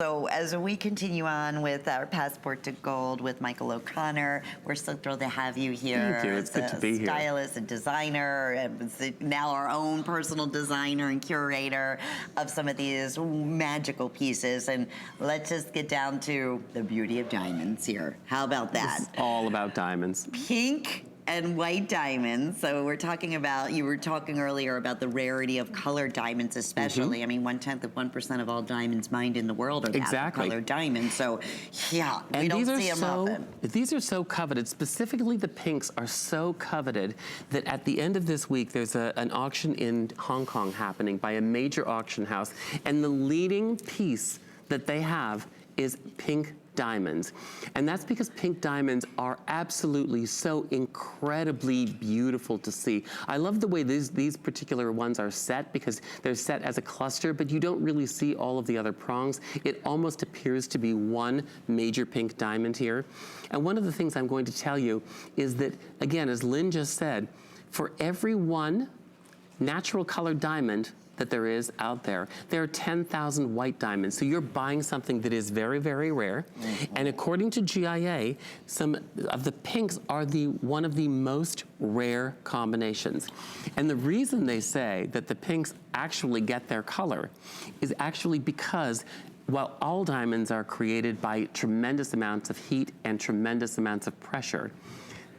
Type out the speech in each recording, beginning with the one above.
So as we continue on with our Passport to Gold with Michael O'Connor, we're so thrilled to have you here. Thank you. It's good to be here. Stylist and designer, and now our own personal designer and curator of some of these magical pieces. And let's just get down to the beauty of diamonds here. How about that? It's all about diamonds. Pink and white diamonds. So we're talking about, you were talking earlier about the rarity of colored diamonds especially. I mean, 1/10 of 1% of all diamonds mined in the world are colored diamonds. So yeah, and we don't see them often. These are so coveted. Specifically the pinks are so coveted that at the end of this week, there's an auction in Hong Kong happening by a major auction house. And the leading piece that they have is pink diamonds. And that's because pink diamonds are absolutely so incredibly beautiful to see. I love the way these particular ones are set because they're set as a cluster, but you don't really see all of the other prongs. It almost appears to be one major pink diamond here. And one of the things I'm going to tell you is that, again, as Lynn just said, for every one natural colored diamond that there is out there, there are 10,000 white diamonds. So you're buying something that is very, very rare. And according to GIA, some of the pinks are one of the most rare combinations. And the reason they say that the pinks actually get their color is actually because while all diamonds are created by tremendous amounts of heat and tremendous amounts of pressure,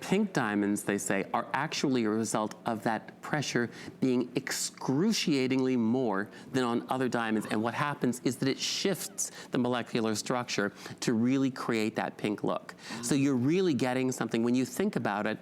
pink diamonds, they say, are actually a result of that pressure being excruciatingly more than on other diamonds. And what happens is that it shifts the molecular structure to really create that pink look. So you're really getting something, when you think about it,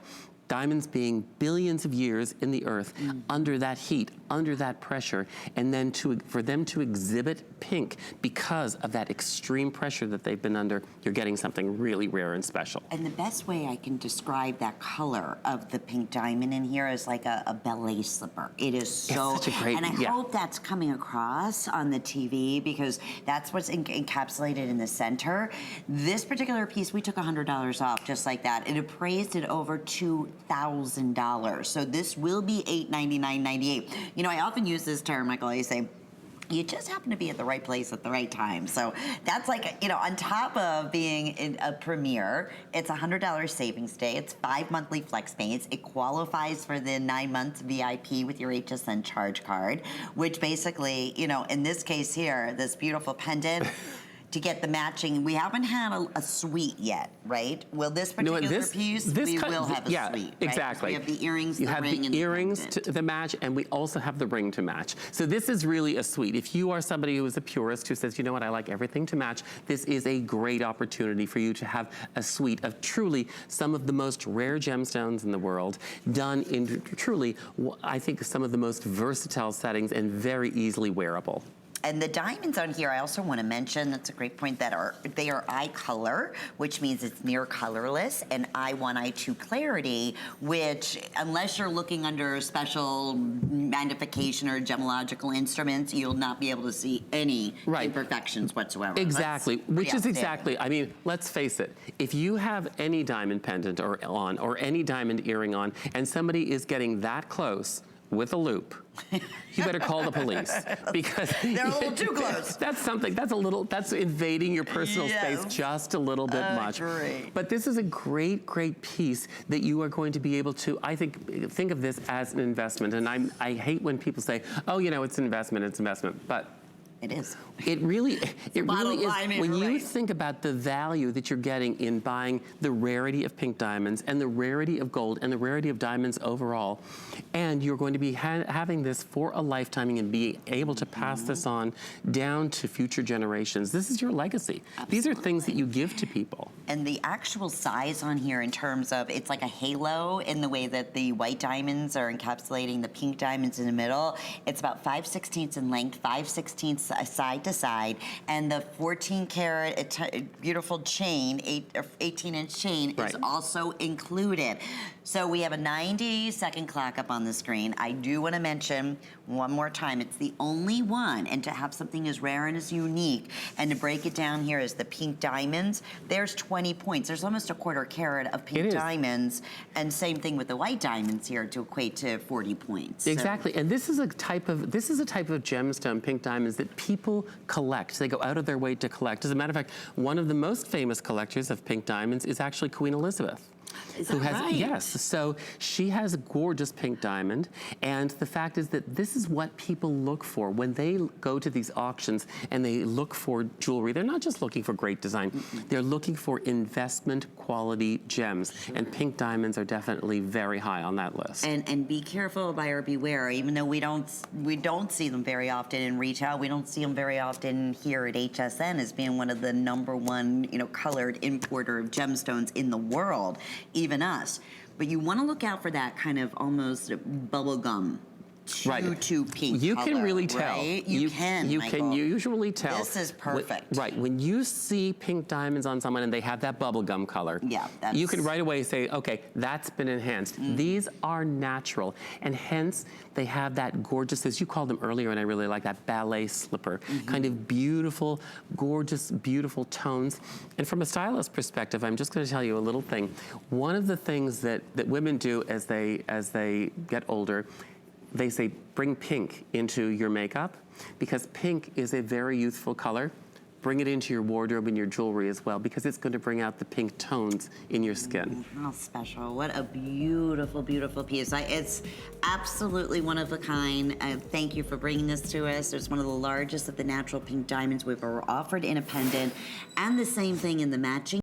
diamonds being billions of years in the earth under that heat, under that pressure, and then for them to exhibit pink because of that extreme pressure that they've been under, you're getting something really rare and special. And the best way I can describe that color of the pink diamond in here is like a ballet slipper. It is so, it's such a great, and I hope that's coming across on the TV because that's what's encapsulated in the center. This particular piece, we took $100 off just like that. It appraised at over $2,000. So this will be $899.98. You know, I often use this term, Michael, I say, you just happen to be at the right place at the right time. So that's like, you know, on top of being in a premiere, it's $100 savings day. It's 5 monthly flex payments. It qualifies for the 9 months VIP with your HSN charge card, which basically, you know, in this case here, this beautiful pendant, to get the matching, we haven't had a suite yet, right? Well, this particular piece, we will have a suite, right? Exactly. We have the earrings, you the have ring, the and earrings the match, and we also have the ring to match. So this is really a suite. If you are somebody who is a purist who says, you know what, I like everything to match, this is a great opportunity for you to have a suite of truly some of the most rare gemstones in the world, done in truly, I think, some of the most versatile settings and very easily wearable. And the diamonds on here, I also want to mention, that's a great point, that they are eye color, which means it's near colorless, and I1, I2 clarity, which unless you're looking under special magnification or gemological instruments, you'll not be able to see any imperfections whatsoever. Exactly, which is exactly, I mean, let's face it, if you have any diamond pendant or any diamond earring on, and somebody is getting that close with a loop, you better call the police because they're a little too close. That's something, that's invading your personal space just a little bit much. But this is a great, great piece that you are going to be able to, I think of this as an investment. And I hate when people say, oh, you know, it's an investment, but it is. It really is. When you think about the value that you're getting in buying the rarity of pink diamonds and the rarity of gold and the rarity of diamonds overall, and you're going to be having this for a lifetime and be able to pass this on down to future generations. This is your legacy. These are things that you give to people. And the actual size on here in terms of, it's like a halo in the way that the white diamonds are encapsulating the pink diamonds in the middle. It's about 5/16 in length, 5/16 side to side, and the 14 karat beautiful chain, 18-inch chain is also included. So we have a 90-second clock up on the screen. I do want to mention one more time, it's the only one, and to have something as rare and as unique, and to break it down here is the pink diamonds. There's 20 points. There's almost a 1/4 carat of pink diamonds, and same thing with the white diamonds here to equate to 40 points. Exactly, and this is a type of gemstone, pink diamonds, that people collect. They go out of their way to collect. As a matter of fact, one of the most famous collectors of pink diamonds is actually Queen Elizabeth. Is that right? Yes, so she has a gorgeous pink diamond, and the fact is that this is what people look for when they go to these auctions and they look for jewelry. They're not just looking for great design, they're looking for investment quality gems, and pink diamonds are definitely very high on that list. And be careful, buyer beware. Even though we don't see them very often in retail, we don't see them very often here at HSN as being one of the #1, colored importer of gemstones in the world, even us. But you want to look out for that kind of almost bubblegum to pink You color, can really tell. right? You can usually tell. This is perfect. When you see pink diamonds on someone and they have that bubblegum color, yeah, you can right away say, okay, that's been enhanced. These are natural, and hence they have that gorgeous, as you called them earlier, and I really like that ballet slipper, kind of beautiful, gorgeous, beautiful tones. And from a stylist perspective, I'm just going to tell you a little thing. One of the things that women do as they get older, they say, bring pink into your makeup, because pink is a very youthful color. Bring it into your wardrobe and your jewelry as well, because it's going to bring out the pink tones in your skin. How special. What a beautiful, beautiful piece. It's absolutely one of a kind. Thank you for bringing this to us. It's one of the largest of the natural pink diamonds we've ever offered in a pendant, and the same thing in the matching